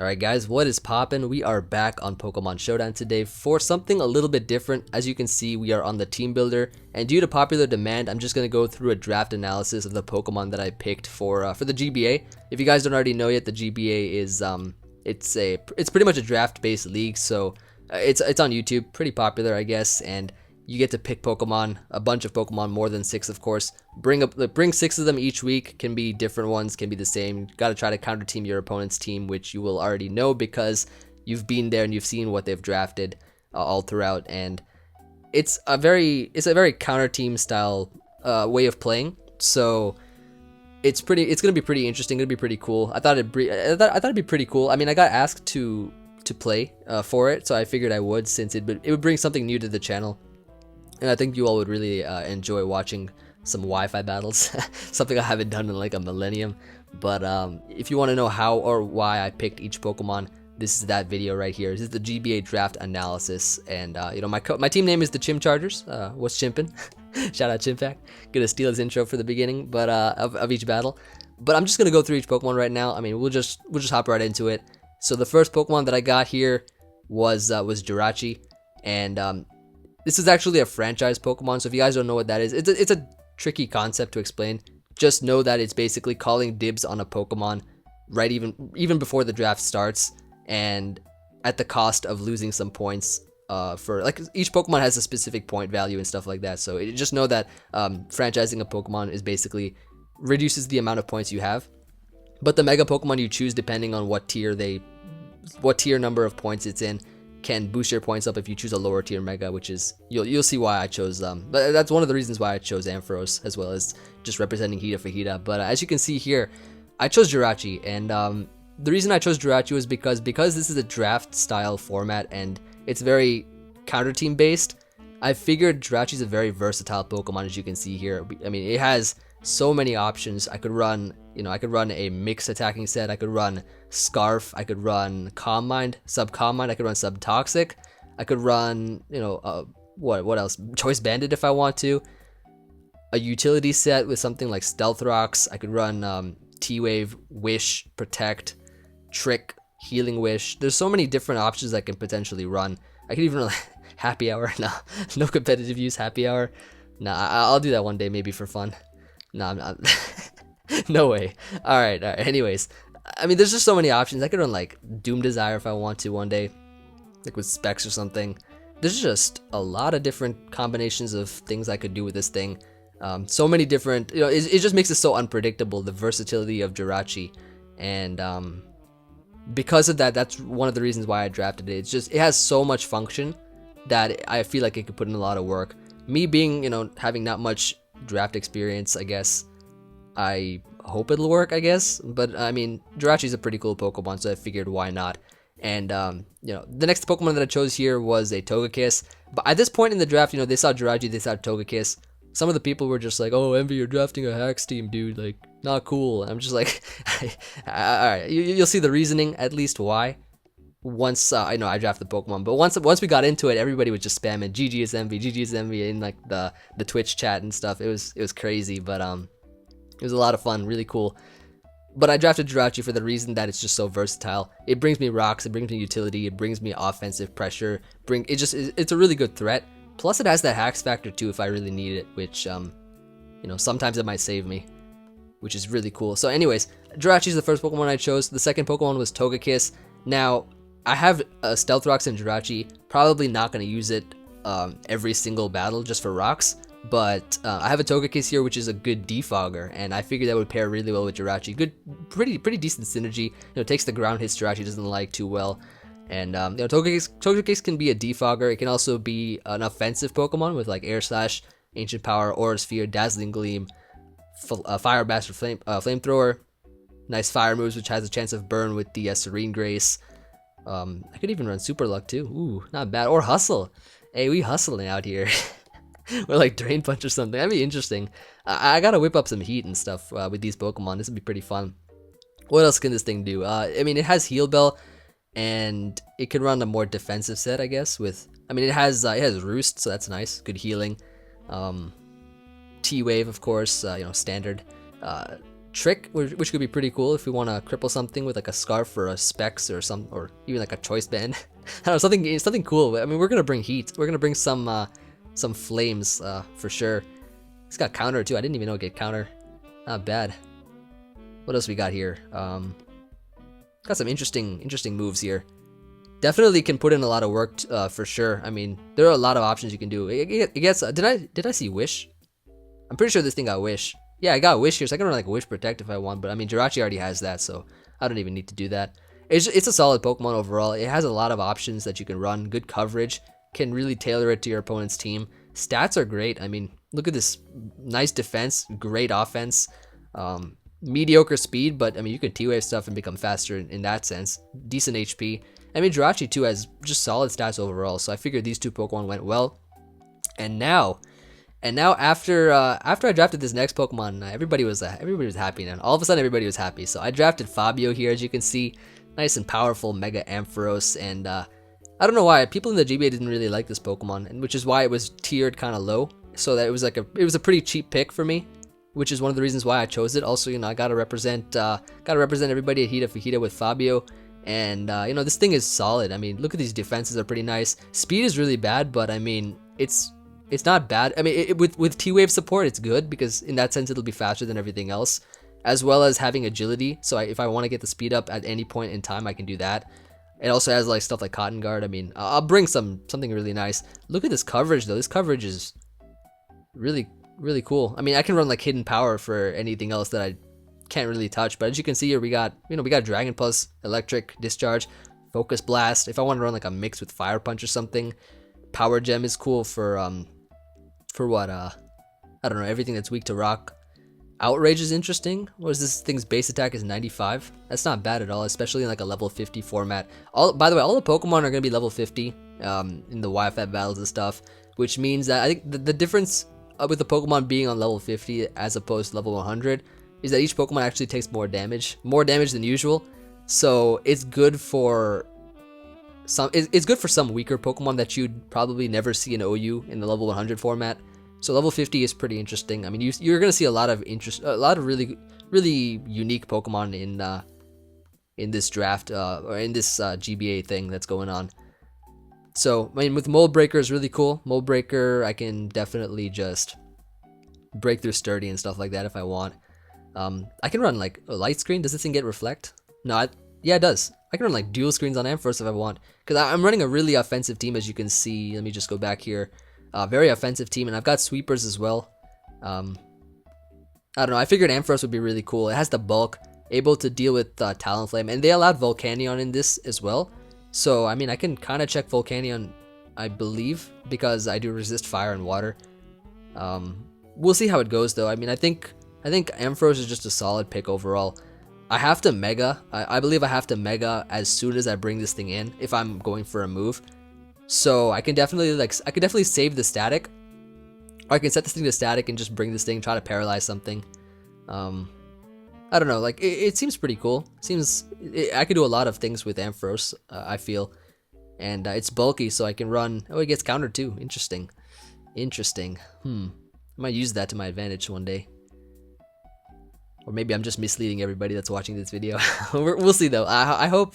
Alright guys, what is poppin'? We are back on Pokemon Showdown today for something a little bit different. As you can see, we are on the team builder, and due to popular demand, I'm just going to go through a draft analysis of the Pokemon that I picked for the GBA. If you guys don't already know yet, the GBA is it's pretty much a draft based league, so it's on YouTube, pretty popular I guess, and you get to pick Pokemon, a bunch of Pokemon, more than 6 of course. Bring 6 of them each week, can be different ones, can be the same. Gotta try to counter team your opponent's team, which you will already know because you've been there and you've seen what they've drafted all throughout, and it's a very counter team style way of playing. So it's gonna be pretty interesting, gonna be pretty cool. I thought it'd be pretty cool. I mean, I got asked to play for it, so I figured I would, since it would bring something new to the channel. And I think you all would really enjoy watching some Wi-Fi battles, something I haven't done in like a millennium. But if you want to know how or why I picked each Pokemon, this is that video right here. This is the GBA draft analysis, and you know, my team name is the Chimchargers. What's chimpin'? Shout out Chimpack. Gonna steal his intro for the beginning, but of each battle. But I'm just gonna go through each Pokemon right now. I mean, we'll just hop right into it. So the first Pokemon that I got here was Jirachi, and this is actually a franchise Pokemon, so if you guys don't know what that is, it's a tricky concept to explain. Just know that it's basically calling dibs on a Pokemon right even before the draft starts, and at the cost of losing some points. For like, each Pokemon has a specific point value and stuff like that. So just know that franchising a Pokemon is basically reduces the amount of points you have, but the Mega Pokemon you choose, depending on what tier number of points it's in, can boost your points up if you choose a lower tier Mega, which is, you'll see why I chose but that's one of the reasons why I chose Ampharos, as well as just representing Hita for Hita. But as you can see here, I chose Jirachi, and the reason I chose Jirachi was because this is a draft style format and it's very counter team based. I figured Jirachi is a very versatile Pokemon, as you can see here. I mean, it has so many options. I could run a mixed attacking set, I could run Scarf, I could run Calm Mind, Sub Calm Mind, I could run Sub Toxic, I could run, what else? Choice Bandit if I want to. A utility set with something like Stealth Rocks, I could run T-Wave, Wish, Protect, Trick, Healing Wish. There's so many different options I can potentially run. I could even run Happy Hour. No competitive use Happy Hour. I'll do that one day, maybe for fun. I'm not. No way. Alright. Anyways, I mean, there's just so many options. I could run like Doom Desire if I want to one day, like with Specs or something. There's just a lot of different combinations of things I could do with this thing. So many different, it just makes it so unpredictable, the versatility of Jirachi. And because of that, that's one of the reasons why I drafted it. It has so much function that I feel like it could put in a lot of work. Me being, having not much draft experience, I guess, I hope it'll work, I guess. But I mean, Jirachi's a pretty cool Pokemon, so I figured why not. And the next Pokemon that I chose here was a Togekiss. But at this point in the draft, they saw Jirachi, they saw Togekiss. Some of the people were just like, "Oh, Envy, you're drafting a Hax team, dude. Like, not cool." I'm just like, alright, you'll see the reasoning, at least why, once I drafted the Pokemon. But once we got into it, everybody was just spamming GG's Envy, GG's Envy in like the Twitch chat and stuff. It was crazy, but it was a lot of fun, really cool. But I drafted Jirachi for the reason that it's just so versatile. It brings me rocks, it brings me utility, it brings me offensive pressure. It's a really good threat. Plus, it has that Hax factor too if I really need it, which sometimes it might save me, which is really cool. So, anyways, Jirachi is the first Pokemon I chose. The second Pokemon was Togekiss. Now, I have Stealth Rocks in Jirachi. Probably not going to use it every single battle just for rocks. But I have a Togekiss here, which is a good defogger, and I figured that would pair really well with Jirachi. Good, pretty decent synergy. Takes the ground hits Jirachi doesn't like too well, and Togekiss can be a defogger. It can also be an offensive Pokemon with like Air Slash, Ancient Power, Aura Sphere, Dazzling Gleam, Fire Blast, or Flamethrower. Nice fire moves, which has a chance of burn with the Serene Grace. I could even run Super Luck too. Ooh, not bad. Or Hustle. Hey, we hustling out here. Or like Drain Punch or something. That'd be interesting. I gotta whip up some heat and stuff with these Pokemon. This would be pretty fun. What else can this thing do? I mean, it has Heal Bell, and it can run a more defensive set, I guess. It has Roost, so that's nice. Good healing. T-Wave, of course. Standard. Trick, which could be pretty cool if we want to cripple something with like a Scarf or a Specs or or even like a Choice Band. I don't know, something cool. I mean, we're gonna bring heat. We're gonna bring some flames for sure. It's got counter too. I didn't even know it get counter. Not bad. What else we got here? Got some interesting moves here. Definitely can put in a lot of work for sure. I mean, there are a lot of options you can do. It gets. Did I see Wish? I'm pretty sure this thing got Wish. Yeah, I got Wish here, so I can run like Wish Protect if I want. But I mean, Jirachi already has that, so I don't even need to do that. It's a solid Pokemon overall. It has a lot of options that you can run. Good coverage. Can really tailor it to your opponent's team. Stats are great. I mean, look at this. Nice defense. Great offense. Mediocre speed, but I mean, you can T-Wave stuff and become faster in that sense. Decent HP. I mean, Jirachi too has just solid stats overall, so I figured these two Pokemon went well. And now after I drafted this next Pokemon, everybody was happy now. All of a sudden, everybody was happy. So I drafted Fabio here, as you can see, nice and powerful Mega Ampharos, and I don't know why people in the GBA didn't really like this Pokemon, and which is why it was tiered kind of low. So that it was a pretty cheap pick for me, which is one of the reasons why I chose it. Also, you know, I gotta represent everybody at Fajita with Fabio. And you know, this thing is solid. I mean, look at these defenses are pretty nice. Speed is really bad, but I mean, it's not bad. I mean, with T-Wave support, it's good because in that sense, it'll be faster than everything else, as well as having agility. So if I want to get the speed up at any point in time, I can do that. It also has like stuff like Cotton Guard. I mean, I'll bring something really nice. Look at this coverage though. This coverage is really cool. I mean, I can run like Hidden Power for anything else that I can't really touch, but as you can see here, we got Dragon Pulse, Electric, Discharge, Focus Blast. If I want to run like a mix with Fire Punch or something, Power Gem is cool for what I don't know, everything that's weak to rock. Outrage is interesting. What is this thing's base attack is 95? That's not bad at all, especially in like a level 50 format. By the way, all the Pokemon are gonna be level 50 in the YFAT battles and stuff, which means that I think the difference with the Pokemon being on level 50 as opposed to level 100 is that each Pokemon actually takes more damage than usual. So it's good for some. It's good for some weaker Pokemon that you'd probably never see in OU in the level 100 format. So level 50 is pretty interesting. I mean, you're gonna see a lot of really unique Pokemon in this draft or in this GBA thing that's going on. So I mean, with Mold Breaker is really cool. Mold Breaker, I can definitely just break through Sturdy and stuff like that if I want. I can run like a Light Screen. Does this thing get Reflect? No, yeah, it does. I can run like dual screens on Ampharos if I want, because I'm running a really offensive team, as you can see. Let me just go back here. Very offensive team, and I've got sweepers as well. I don't know. I figured Ampharos would be really cool. It has the bulk, able to deal with Talonflame, and they allowed Volcanion in this as well. So I mean, I can kind of check Volcanion, I believe, because I do resist fire and water. We'll see how it goes, though. I mean, I think Ampharos is just a solid pick overall. I have to Mega. I believe I have to Mega as soon as I bring this thing in if I'm going for a move. So I can definitely save the static, or I can set this thing to static and just bring this thing, try to paralyze something. I don't know. Like it seems pretty cool. I could do a lot of things with Ampharos. I feel, and it's bulky, so I can run. Oh, it gets countered too. Interesting. I might use that to my advantage one day. Or maybe I'm just misleading everybody that's watching this video. We'll see though. I hope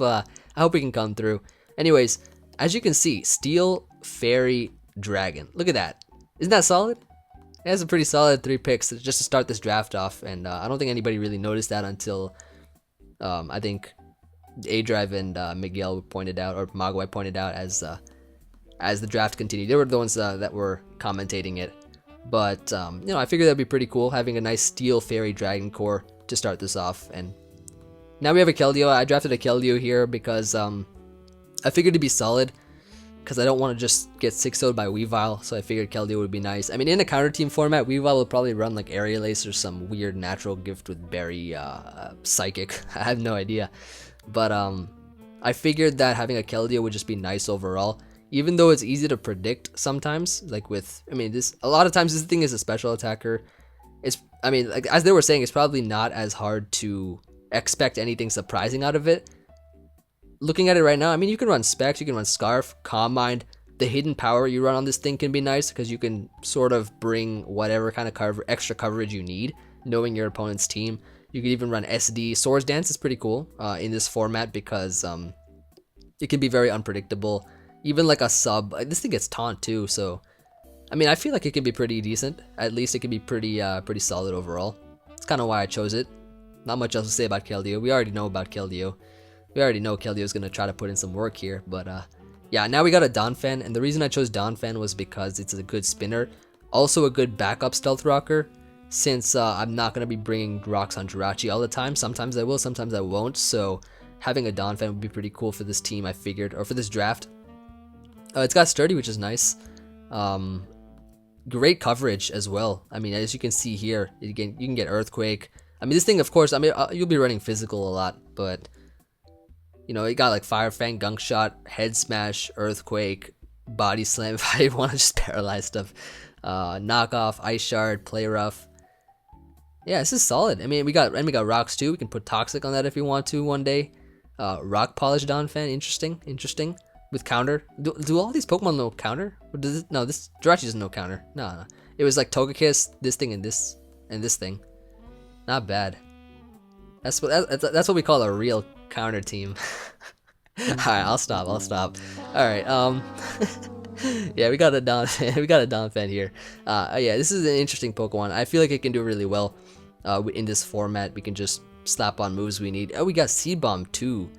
we can come through. Anyways, as you can see, Steel, Fairy, Dragon. Look at that. Isn't that solid? It has a pretty solid 3 picks just to start this draft off, and I don't think anybody really noticed that until I think A-Drive and Miguel pointed out, or Magwai pointed out as the draft continued. They were the ones that were commentating it. But, you know, I figured that'd be pretty cool, having a nice Steel, Fairy, Dragon core to start this off. And now we have a Keldeo. I drafted a Keldeo here because I figured it'd be solid, because I don't want to just get 6-0'd by Weavile, so I figured Keldeo would be nice. I mean, in a counter team format, Weavile will probably run like Aerial Ace or some weird natural gift with Berry Psychic. I have no idea. But I figured that having a Keldeo would just be nice overall. Even though it's easy to predict sometimes, like a lot of times this thing is a special attacker. I mean, like as they were saying, it's probably not as hard to expect anything surprising out of it. Looking at it right now, I mean, you can run Specs, you can run Scarf, Calm Mind. The hidden power you run on this thing can be nice because you can sort of bring whatever kind of extra coverage you need, knowing your opponent's team. You could even run SD. Swords Dance is pretty cool in this format because it can be very unpredictable. Even like a sub, this thing gets taunt too, so I mean I feel like it can be pretty decent. At least it can be pretty solid overall. That's kind of why I chose it. Not much else to say about Keldeo. We already know about Keldeo. We already know Keldeo is gonna try to put in some work here, but yeah, now we got a Donphan, and the reason I chose Donphan was because it's a good spinner, also a good backup stealth rocker. Since I'm not gonna be bringing rocks on Jirachi all the time, sometimes I will, sometimes I won't. So having a Donphan would be pretty cool for this team, I figured, or for this draft. It's got sturdy, which is nice. Great coverage as well. I mean, as you can see here, you can get Earthquake. I mean, this thing, of course, I mean, you'll be running physical a lot, but you know, it got like Fire Fang, Gunk Shot, Head Smash, Earthquake, Body Slam if I want to just paralyze stuff. Knockoff, Ice Shard, Play Rough. Yeah, this is solid. I mean, we got rocks too. We can put Toxic on that if we want to one day. Rock Polish Donphan, interesting. With counter. Do all these Pokemon know counter? Or does it, no, this Jirachi doesn't know counter. No. It was like Togekiss, this thing, and this thing. Not bad. That's what we call a real counter team. Alright, I'll stop. Alright, yeah, we got a Donphan here. Yeah, this is an interesting Pokemon. I feel like it can do really well in this format. We can just slap on moves we need. Oh, we got Seed Bomb too.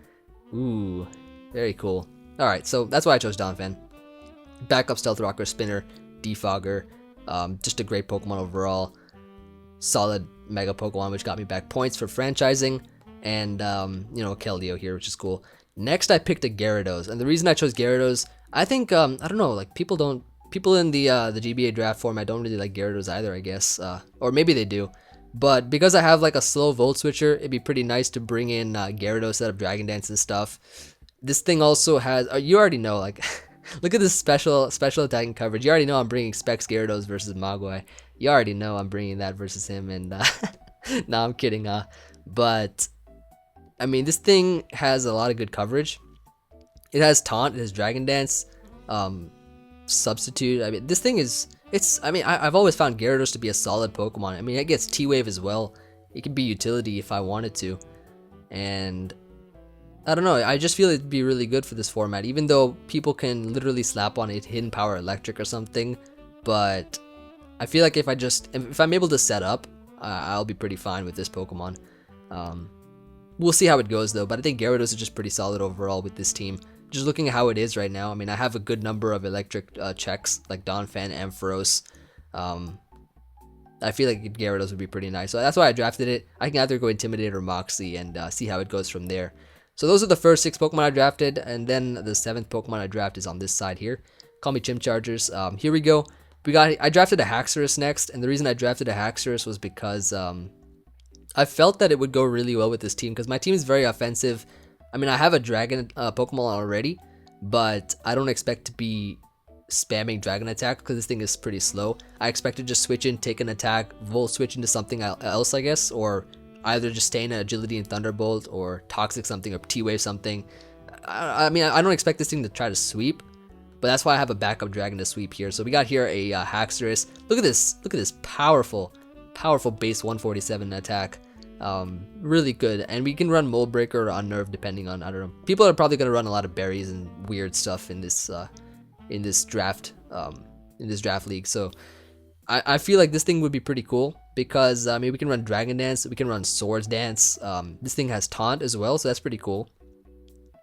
Ooh, very cool. Alright, so that's why I chose Donphan. Backup Stealth Rocker, Spinner, Defogger. Just a great Pokemon overall. Solid Mega Pokemon, which got me back points for franchising. And, you know, Keldeo here, which is cool. Next, I picked a Gyarados. And the reason I chose Gyarados, I think, I don't know, like, people in the GBA draft format don't really like Gyarados either, I guess. Or maybe they do. But because I have, like, a slow Volt Switcher, it'd be pretty nice to bring in Gyarados, set up Dragon Dance and stuff. This thing also has, you already know, like, look at this special attacking coverage. You already know I'm bringing Specs Gyarados versus Mogwai. You already know I'm bringing that versus him, and, nah, I'm kidding, but, I mean, this thing has a lot of good coverage. It has Taunt, it has Dragon Dance, Substitute. I mean, this thing is, I mean, I've always found Gyarados to be a solid Pokemon. I mean, it gets T-Wave as well. It can be utility if I wanted to, and I don't know, I just feel it'd be really good for this format, even though people can literally slap on it Hidden Power Electric or something, but I feel like if I'm able to set up, I'll be pretty fine with this Pokemon. We'll see how it goes though, but I think Gyarados is just pretty solid overall with this team. Just looking at how it is right now, I mean, I have a good number of electric checks, like Donphan, Ampharos. I feel like Gyarados would be pretty nice, so that's why I drafted it. I can either go Intimidate or Moxie and see how it goes from there. So those are the first 6 Pokemon I drafted, and then the 7th Pokemon I drafted is on this side here. Call me Chimchargers. Here we go. I drafted a Haxorus next, and the reason I drafted a Haxorus was because I felt that it would go really well with this team, because my team is very offensive. I mean, I have a Dragon Pokemon already, but I don't expect to be spamming Dragon Attack, because this thing is pretty slow. I expect to just switch in, take an attack, Volt Switch into something else, I guess, or either just stay in Agility and Thunderbolt, or Toxic something, or T-Wave something. I mean, I don't expect this thing to try to sweep, but that's why I have a backup Dragon to sweep here. So we got here a Haxorus. Look at this powerful base 147 attack. Really good, and we can run Mold Breaker or Unnerve depending on, I don't know. People are probably gonna run a lot of berries and weird stuff in this draft league. So I feel like this thing would be pretty cool because I mean, we can run Dragon Dance, we can run Swords Dance. This thing has Taunt as well, so that's pretty cool.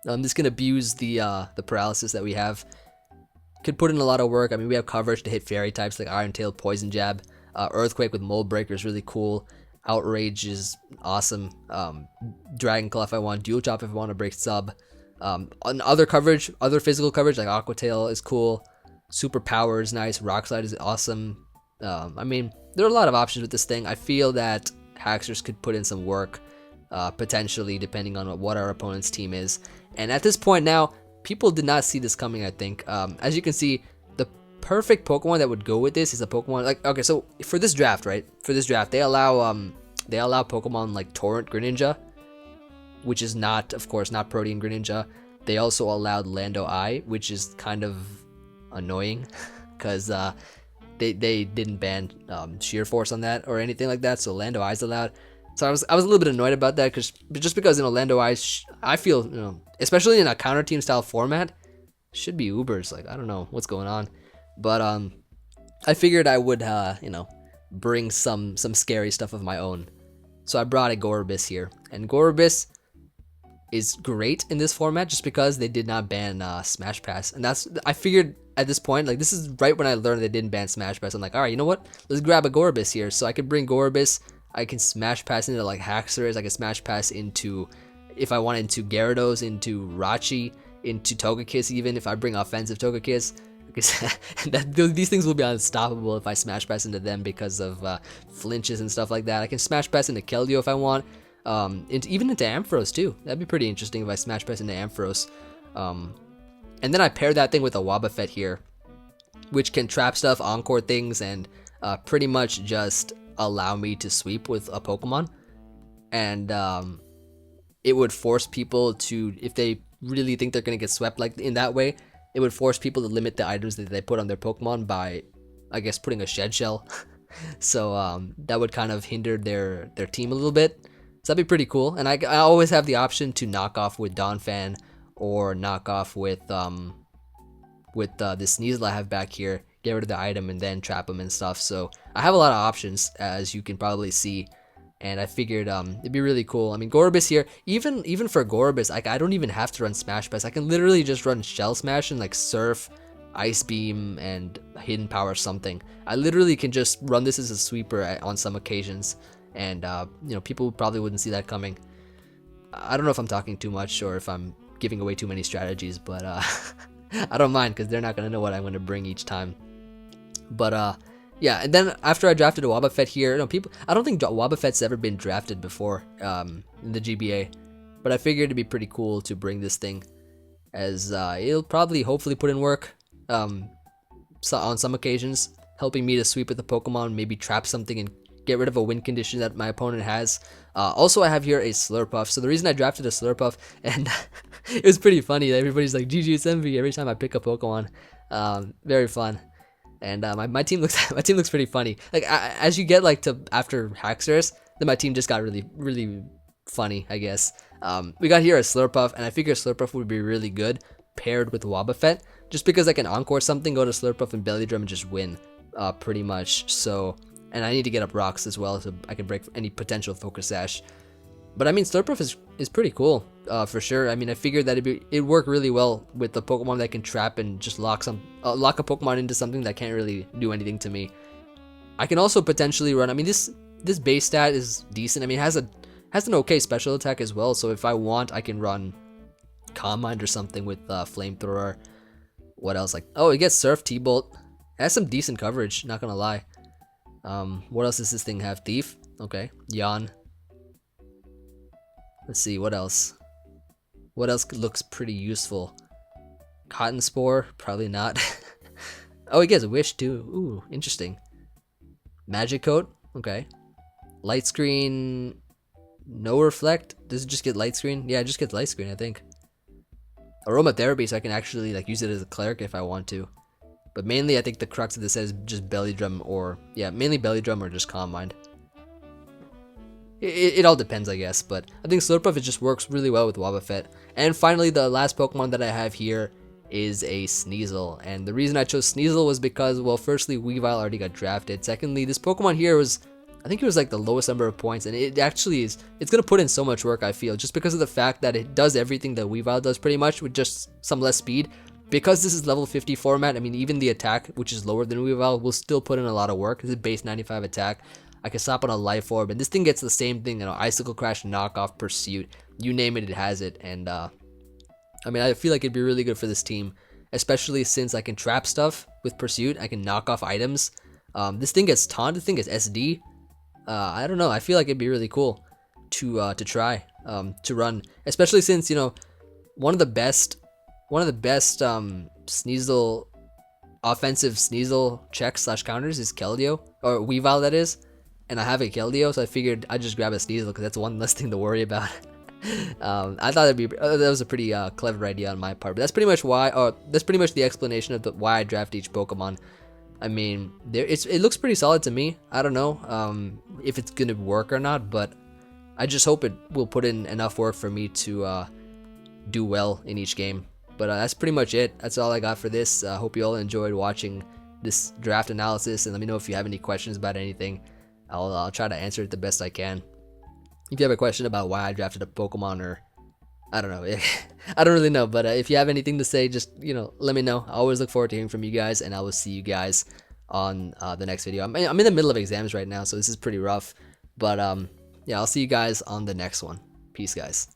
This can abuse the paralysis that we have. Could put in a lot of work. I mean, we have coverage to hit fairy types like Iron Tail, Poison Jab. Earthquake with Mold Breaker is really cool. Outrage is awesome. Dragon Claw if I want, Dual Chop if I want to break sub. On other coverage, other physical coverage like Aqua Tail is cool. Super Power is nice. Rock Slide is awesome. I mean, there are a lot of options with this thing. I feel that Haxorus could put in some work, potentially, depending on what our opponent's team is. And at this point now, people did not see this coming, I think. As you can see, the perfect Pokemon that would go with this is a Pokemon like, okay, so for this draft, right? For this draft, they allow Pokemon like Torrent Greninja, which is not, of course, not Protean Greninja. They also allowed Lando Eye, which is kind of annoying because they didn't ban Sheer Force on that or anything like that, so Lando Eye's allowed. So I was a little bit annoyed about that, just because in Orlando I feel, especially in a counter team style format, should be Ubers. Like, I don't know what's going on, but I figured I would bring some scary stuff of my own. So I brought a Gorobis here, and Gorobis is great in this format just because they did not ban Smash Pass, and I figured at this point, like, this is right when I learned they didn't ban Smash Pass. I'm like, all right, you know what? Let's grab a Gorobis here, so I could bring Gorobis. I can Smash Pass into like Haxorus. I can Smash Pass into, if I wanted, into Gyarados, into Jirachi, into Togekiss. Even if I bring offensive Togekiss, because these things will be unstoppable if I Smash Pass into them because of flinches and stuff like that. I can Smash Pass into Keldeo if I want. Even into Ampharos too. That'd be pretty interesting if I Smash Pass into Ampharos. And then I pair that thing with a Wobbuffet here, which can trap stuff, encore things, and pretty much just allow me to sweep with a Pokemon. And it would force people to, if they really think they're going to get swept like in that way, it would force people to limit the items that they put on their Pokemon by, I guess, putting a Shed Shell. So that would kind of hinder their team a little bit. So that'd be pretty cool. And I always have the option to knock off with Donphan, or knock off with the Sneasel I have back here, get rid of the item, and then trap them and stuff. So I have a lot of options, as you can probably see. And I figured it'd be really cool. I mean, Gorobis here, even for Gorobis, I don't even have to run Smash Pass. I can literally just run Shell Smash and like Surf, Ice Beam, and Hidden Power something. I literally can just run this as a sweeper on some occasions. And people probably wouldn't see that coming. I don't know if I'm talking too much or if I'm giving away too many strategies, but I don't mind, because they're not going to know what I'm going to bring each time. But yeah, and then after I drafted a Wobbuffet here, I don't think Wobbuffet's ever been drafted before in the GBA, but I figured it'd be pretty cool to bring this thing, as it'll probably hopefully put in work on some occasions, helping me to sweep with the Pokemon, maybe trap something and get rid of a win condition that my opponent has. Also, I have here a Slurpuff. So the reason I drafted a Slurpuff, and it was pretty funny, everybody's like, GG's EMVEE every time I pick a Pokemon. Very fun. And my team looks pretty funny. Like, as you get like to after Haxorus, then my team just got really, really funny, I guess. We got here a Slurpuff, and I figured Slurpuff would be really good paired with Wobbuffet, just because I can encore something, go to Slurpuff and Belly Drum and just win, pretty much. So, and I need to get up rocks as well, so I can break any potential Focus Sash. But I mean, Slurpuff is pretty cool, for sure. I mean, I figured that it'd work really well with the Pokemon that can trap and just lock a Pokemon into something that can't really do anything to me. I can also potentially run, I mean, this base stat is decent. I mean, it has an okay special attack as well, so if I want, I can run Calm Mind or something with Flamethrower. What else? Like, oh, it gets Surf, T-Bolt. It has some decent coverage, not gonna lie. What else does this thing have? Thief? Okay. Yawn. Let's see, what else? What else looks pretty useful? Cotton Spore? Probably not. Oh, it gets a Wish too. Ooh, interesting. Magic Coat? Okay. Light Screen... No Reflect? Does it just get Light Screen? Yeah, it just gets Light Screen, I think. Aromatherapy, so I can actually like use it as a cleric if I want to. But mainly, I think the crux of this is just Belly Drum, or yeah, mainly Belly Drum or just Calm Mind. It all depends, I guess, but I think Slurpuff, it just works really well with Wobbuffet. And finally, the last Pokemon that I have here is a Sneasel, and the reason I chose Sneasel was because, well, firstly, Weavile already got drafted. Secondly, this Pokemon here was, I think it was like the lowest number of points, and it actually is, it's gonna put in so much work, I feel, just because of the fact that it does everything that Weavile does pretty much, with just some less speed. Because this is level 50 format, I mean, even the attack, which is lower than Weavile, will still put in a lot of work. This is base 95 attack. I can stop on a Life Orb, and this thing gets the same thing, Icicle Crash, Knockoff, Pursuit, you name it, it has it. And I mean, I feel like it'd be really good for this team, especially since I can trap stuff with Pursuit. I can knock off items. This thing gets Taunt, this thing gets SD. I don't know, I feel like it'd be really cool to try, to run, especially since, one of the best Sneasel, offensive Sneasel checks / counters is Keldeo, or Weavile that is. And I have a Keldeo, so I figured I'd just grab a Sneasel because that's one less thing to worry about. I thought that was a pretty clever idea on my part, but that's pretty much why. That's pretty much the explanation of why I draft each Pokemon. I mean, it looks pretty solid to me. I don't know if it's gonna work or not, but I just hope it will put in enough work for me to do well in each game. But that's pretty much it. That's all I got for this. Hope you all enjoyed watching this draft analysis, and let me know if you have any questions about anything. I'll try to answer it the best I can. If you have a question about why I drafted a Pokemon, or I don't know, I don't really know, but if you have anything to say, just, you know, let me know. I always look forward to hearing from you guys, and I will see you guys on the next video. I'm in the middle of exams right now, so this is pretty rough, but yeah, I'll see you guys on the next one. Peace, guys.